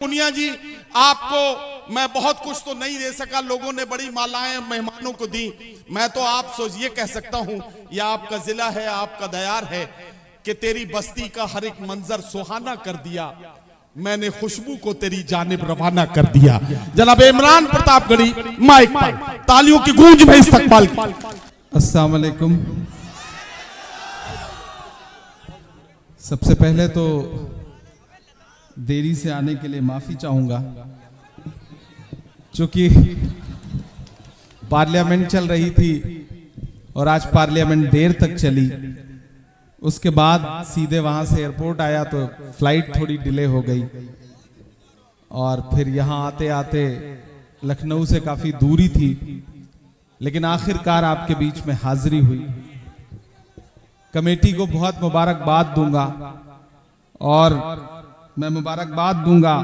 पुनिया जी, आपको मैं बहुत कुछ तो नहीं दे सका, लोगों ने बड़ी मालाएं मेहमानों को दी। मैं तो आप ये कह सकता हूं, यह आपका जिला है, आपका दयार है कि तेरी बस्ती का हर एक मंजर सुहाना कर दिया, मैंने खुशबू को तेरी जानिब रवाना कर दिया। जनाब इमरान प्रतापगढ़ी माइक पर तालियों की गूंज में इस्तकबाल। अस्सलाम वालेकुम। सबसे पहले तो देरी से आने के लिए माफी चाहूंगा, क्योंकि पार्लियामेंट चल रही थी और आज पार्लियामेंट देर तक चली। उसके बाद सीधे वहां से एयरपोर्ट आया तो फ्लाइट थोड़ी डिले हो गई और फिर यहां आते आते लखनऊ से काफी दूरी थी, लेकिन आखिरकार आपके बीच में हाजिरी हुई। कमेटी को बहुत मुबारकबाद दूंगा और मैं मुबारकबाद दूंगा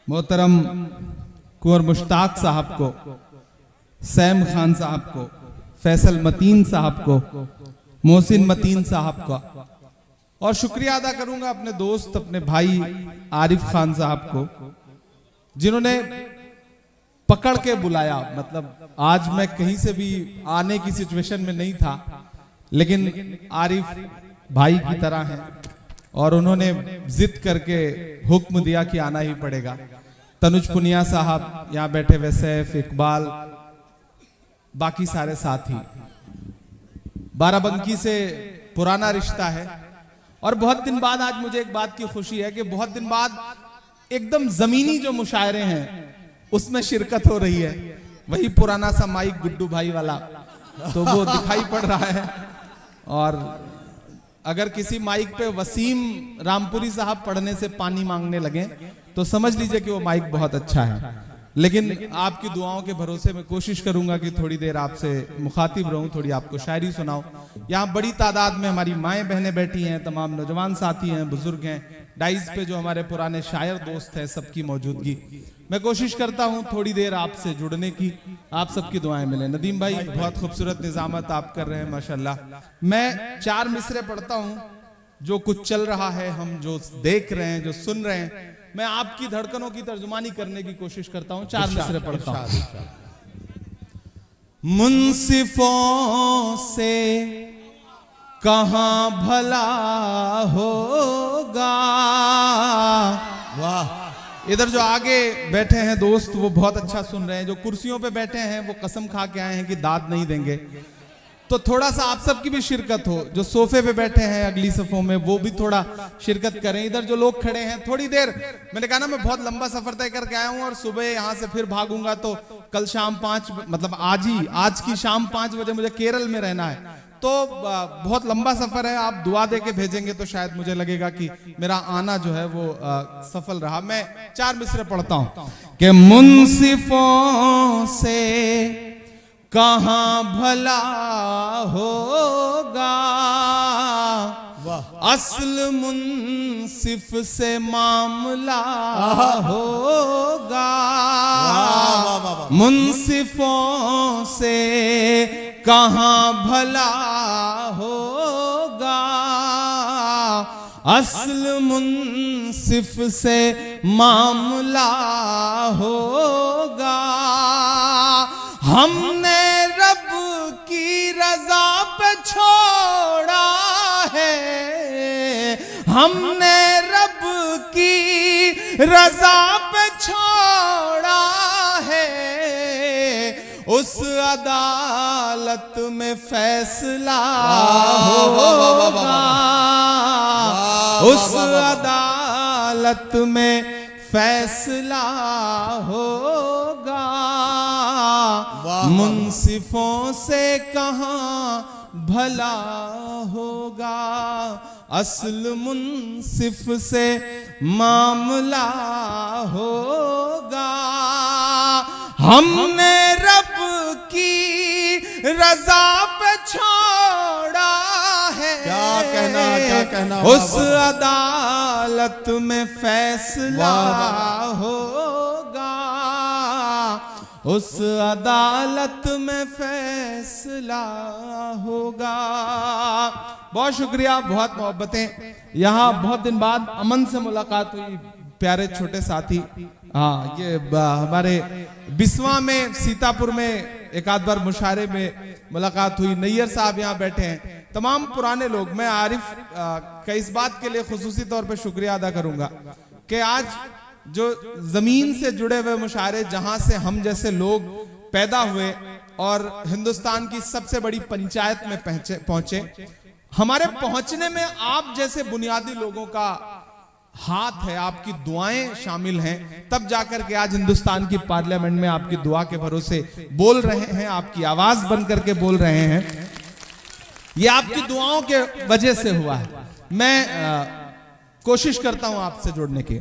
मोहतरम कुंवर मुश्ताक साहब को, सैम खान साहब को, फैसल मतीन साहब को, मोहसिन मतीन साहब का, और शुक्रिया अदा करूंगा अपने दोस्त, अपने भाई आरिफ खान साहब को, जिन्होंने पकड़ के बुलाया। मतलब आज मैं कहीं से भी आने की सिचुएशन में नहीं था, लेकिन आरिफ भाई की तरह हैं और उन्होंने जिद करके हुक्म दिया कि आना ही पड़ेगा। तनुज पुनिया साहब यहाँ बैठे, वैसैफ, इकबाल, बाकी सारे साथी, बाराबंकी से पुराना रिश्ता है। और बहुत दिन बाद आज मुझे एक बात की खुशी है कि बहुत दिन बाद एकदम जमीनी जो मुशायरे हैं उसमें शिरकत हो रही है। वही पुराना सा माइक गुड्डू भाई वाला तो वो दिखाई पड़ रहा है। और अगर किसी माइक पे वसीम रामपुरी साहब पढ़ने से पानी मांगने लगे तो समझ लीजिए कि वो माइक बहुत अच्छा है। लेकिन आपकी दुआओं के भरोसे मैं कोशिश करूंगा कि थोड़ी देर आपसे मुखातिब रहूं, थोड़ी आपको शायरी सुनाऊं। यहाँ बड़ी तादाद में हमारी माएं बहनें बैठी हैं, तमाम नौजवान साथी हैं, बुजुर्ग हैं, डाइस पे जो हमारे पुराने शायर दोस्त हैं, सबकी मौजूदगी। मैं कोशिश करता हूं थोड़ी देर आपसे जुड़ने की, आप सबकी दुआएं मिले। नदीम भाई बहुत खूबसूरत निजामत आप कर रहे हैं माशाल्लाह। मैं 4 मिसरे पढ़ता हूं, जो कुछ चल रहा है, हम जो देख रहे हैं, जो सुन रहे हैं, मैं आपकी धड़कनों की तर्जुमानी करने की कोशिश करता हूं। 4 मिसरे पढ़ता हूं। मुंसिफों से कहां भला होगा। वाह। इधर जो आगे बैठे हैं दोस्त वो बहुत अच्छा सुन रहे हैं, जो कुर्सियों पे बैठे हैं वो कसम खा के आए हैं कि दाद नहीं देंगे। तो थोड़ा सा आप सबकी भी शिरकत हो। जो सोफे पे बैठे हैं अगली सफों में वो भी थोड़ा शिरकत करें। इधर जो लोग खड़े हैं थोड़ी देर, मैंने कहा ना मैं बहुत लंबा सफर तय करके आया हूं और सुबह यहां से फिर भागूंगा, तो कल शाम 5 मतलब आज की शाम 5 बजे मुझे केरल में रहना है। तो बहुत लंबा सफर है, आप दुआ दे के भेजेंगे तो शायद मुझे लगेगा कि मेरा आना जो है वो सफल रहा। मैं 4 मिसरे पढ़ता हूं कि मुंसिफों से कहां भला होगा, असल मुंसिफ से मामला होगा। मुंसिफों से कहां भला होगा, असल मुंसिफ से मामला होगा। हमने रब की रजा पे छोड़ा है, हमने रब की रजा पे छोड़ा है, उस अदालत में फैसला होगा, उस अदालत में फैसला होगा। मुंसिफों से कहां भला होगा, असल मुंसिफ से मामला होगा। हमने रब की रजा पे छोड़ा है, क्या कहना उस अदालत में फैसला होगा, उस अदालत में फैसला होगा। बहुत शुक्रिया, बहुत मोहब्बतें। यहाँ बहुत दिन बाद अमन से मुलाकात हुई, प्यारे छोटे साथी, हाँ ये हमारे बिस्वा में सीतापुर में एक आध बार मुशायरे में मुलाकात हुई। नैयर साहब यहाँ बैठे हैं, तमाम पुराने लोग। मैं आरिफ का इस बात के लिए खुसूसी तौर पे शुक्रिया अदा करूंगा कि आज जो जमीन से जुड़े हुए मुशायरे, जहां से हम जैसे लोग पैदा हुए और हिंदुस्तान की सबसे बड़ी पंचायत में पहुंचे, हमारे पहुंचने में आप जैसे बुनियादी लोगों का हाथ है, आपकी दुआएं शामिल हैं, तब जाकर के आज हिंदुस्तान की पार्लियामेंट में आपकी दुआ के भरोसे बोल रहे हैं, आपकी आवाज बन करके बोल रहे हैं। ये आपकी दुआओं के वजह से हुआ है। मैं कोशिश करता हूं आपसे जुड़ने की।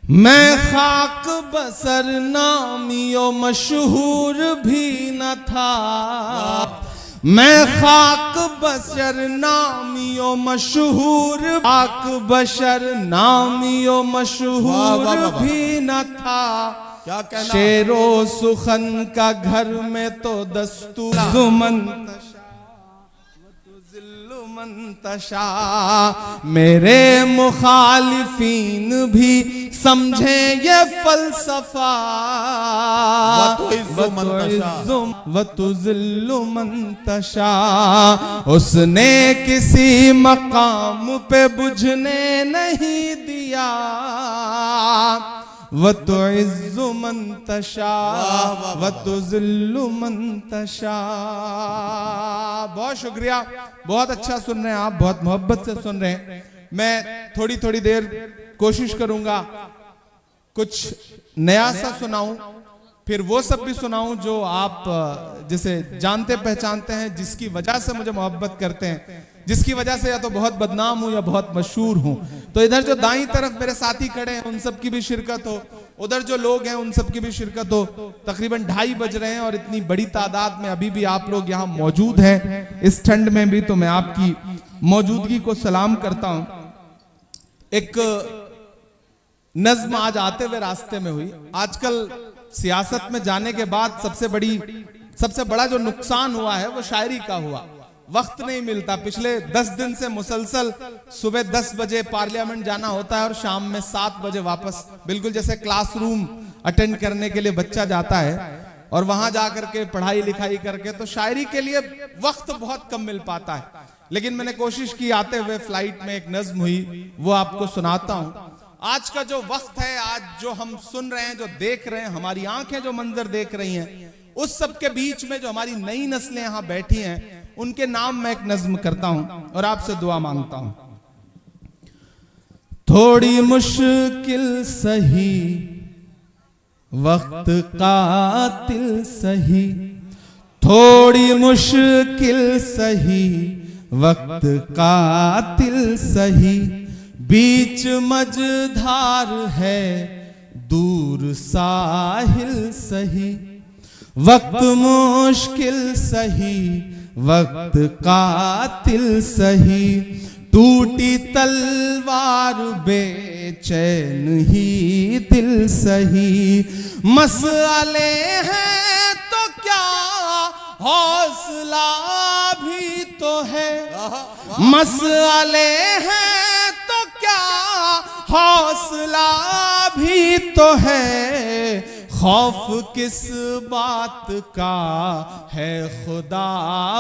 मैं खाक बसर नामियो मशहूर भी न था, मैं खाक बशर नामियो मशहूर, खाक बशर नामियो मशहूर भी न था। क्या कहना? शेरो सुखन का घर में तो दस्तूर मंतशा, मेरे मुखालिफीन भी समझे ये फलसफा। वतुज़िल्लु मंतशा, उसने किसी मकाम पे बुझने नहीं दिया। वतुइज़्ज़ु मंतशा वतुज़िल्लु मंतशा। बहुत शुक्रिया, बहुत अच्छा सुन रहे हैं आप, बहुत मोहब्बत से सुन रहे हैं। मैं थोड़ी थोड़ी देर कोशिश करूंगा कुछ नया सा सुनाऊं, फिर वो सब भी सुनाऊं जो आप जिसे जानते पहचानते हैं, जिसकी वजह से मुझे मोहब्बत करते हैं, जिसकी वजह से या तो बहुत बदनाम हूं या बहुत मशहूर हूं। तो इधर जो दाईं तरफ मेरे साथी खड़े हैं उन सब की भी शिरकत हो, उधर जो लोग हैं उन सब की भी शिरकत हो। तकरीबन 2:30 बज रहे हैं और इतनी बड़ी तादाद में अभी भी आप लोग यहाँ मौजूद हैं, इस ठंड में भी, तो मैं आपकी मौजूदगी को सलाम करता हूं। एक नज्म आज आते हुए रास्ते में हुई। आजकल सियासत में जाने के बाद सबसे बड़ा जो नुकसान हुआ है वो शायरी का हुआ। वक्त नहीं मिलता। पिछले 10 दिन से मुसलसल सुबह 10 बजे पार्लियामेंट जाना होता है और शाम में 7 बजे वापस, बिल्कुल जैसे क्लासरूम अटेंड करने के लिए बच्चा जाता है और वहां जाकर के पढ़ाई लिखाई करके, तो शायरी के लिए वक्त बहुत कम मिल पाता है। लेकिन मैंने कोशिश की, आते हुए फ्लाइट में एक नज्म हुई, वो आपको सुनाता हूं। आज का जो वक्त है, आज जो हम सुन रहे हैं, जो देख रहे हैं, हमारी आंखें जो मंजर देख रही हैं, उस सब के बीच में जो हमारी नई नस्लें यहां बैठी हैं, उनके नाम मैं एक नज्म करता हूं और आपसे दुआ मांगता हूं। थोड़ी मुश्किल सही वक्त कातिल सही, थोड़ी मुश्किल सही वक्त कातिल सही, बीच मझधार है दूर साहिल सही। वक्त मुश्किल सही वक्त कातिल सही, टूटी तलवार बेचैन ही दिल सही। मसले हैं तो क्या हौसला भी तो है, मसले हैं तो क्या हौसला भी तो है। खौफ किस बात का है खुदा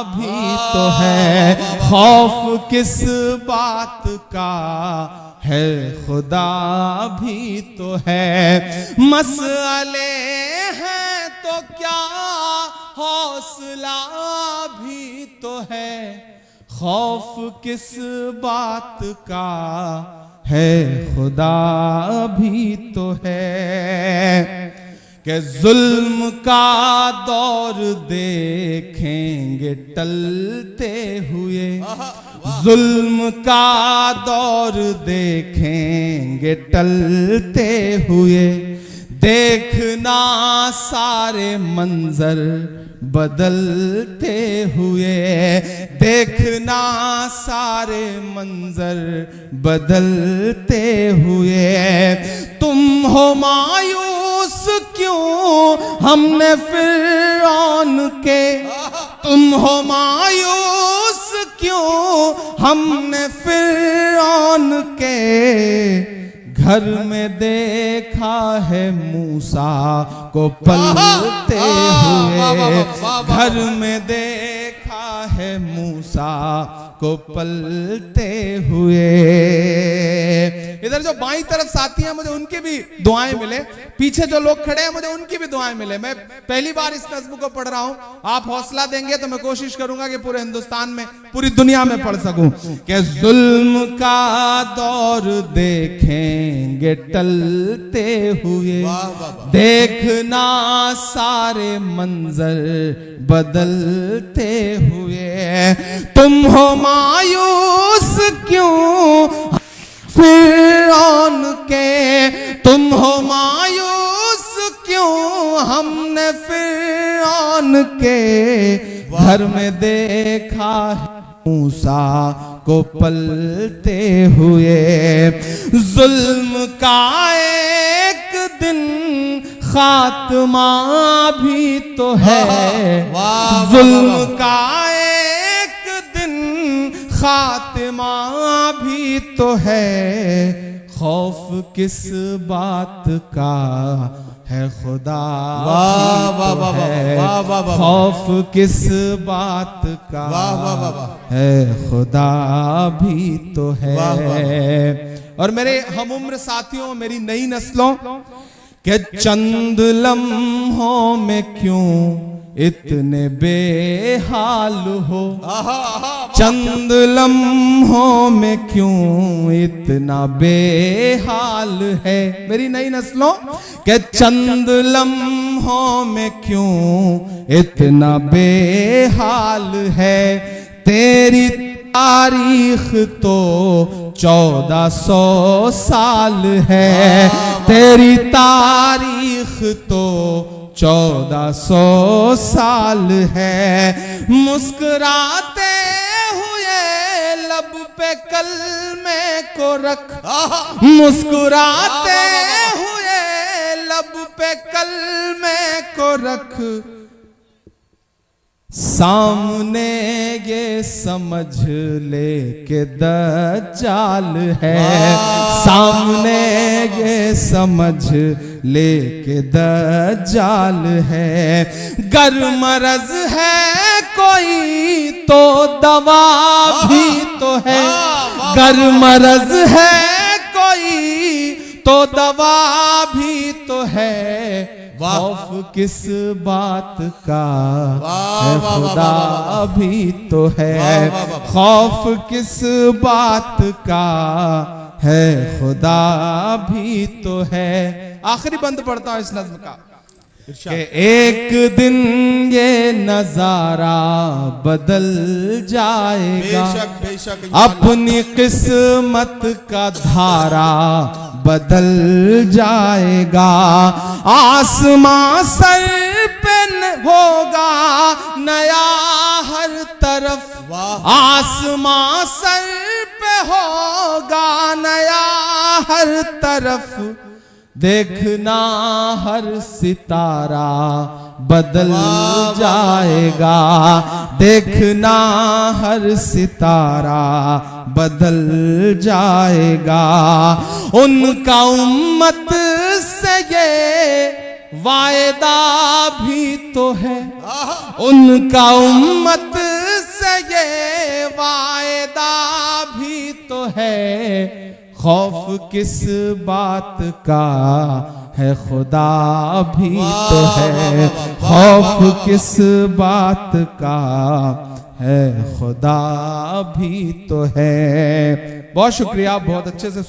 भी तो है, खौफ किस बात का है खुदा भी तो है। मसले हैं तो क्या हौसला भी तो है, खौफ किस बात का है खुदा भी तो है। कि जुल्म का दौर देखेंगे टलते हुए, जुल्म का दौर देखेंगे टलते हुए। देखना सारे मंजर बदलते हुए, देखना सारे मंजर बदलते हुए। तुम हो मायूस क्यों हमने फिरौन के, तुम हो मायूस क्यों हमने फिरौन के घर में देखा है मूसा को पलते हुए, घर में देखा है मूसा को पलते हुए। इधर जो बाईं तरफ साथी हैं मुझे उनकी भी दुआएं मिले, पीछे जो लोग खड़े हैं मुझे उनकी भी दुआएं मिले। मैं पहली बार इस नज़्म को पढ़ रहा हूं, आप हौसला देंगे तो मैं कोशिश करूंगा कि पूरे हिंदुस्तान में, पूरी दुनिया में पढ़ सकूं। कि जुल्म का दौर देखेंगे टलते हुए, देखना सारे मंजर बदलते हुए। तुम हो मायूस क्यों फिरौन के, तुम हो मायूस क्यों हमने फिरौन के, घर में देखा मूसा को पलते हुए। जुल्म का एक दिन खात्मा भी तो है, जुल्म का एक दिन खात्मा भी तो है। खौफ किस बात का है खुदा खौफ किस बात का है खुदा भी तो है। और मेरे हम उम्र साथियों, मेरी नई नस्लों के चंद लम्हों में क्यों इतने बेहाल हो, चंद लम्हों में क्यों इतना बेहाल है। मेरी नई नस्लों के चंद लम्हों में क्यों इतना बेहाल है। तेरी तारीख तो 1400 साल है, तेरी तारीख तो 1400 साल है। मुस्कुराते हुए लब पे कलमे को रख, मुस्कुराते हुए लब पे कलमे को रख। सामने ये समझ ले के दज्जाल है, सामने ये समझ ले के दज्जाल है। गर मरज है कोई तो दवा भी तो है, गर मरज है कोई तो दवा भी तो है। खौफ किस बात का है खुदा भी तो है, खौफ किस बात का है खुदा भी तो है। आखिरी बंद पढ़ता हूं इस नज़्म का कि एक दिन ये नजारा बदल जाएगा, बेशक बेशक अपनी किस्मत का धारा बदल जाएगा। आसमां सर पे होगा नया हर तरफ, आसमां सर पे होगा नया हर तरफ। देखना हर सितारा बदल जाएगा, देखना हर सितारा बदल जाएगा। उनका उम्मत से ये वायदा भी तो है, उनका उम्मत से ये वायदा भी तो है। खौफ किस बात का है खुदा भी तो है, खौफ किस बात का है खुदा भी तो है। बहुत शुक्रिया, बहुत अच्छे से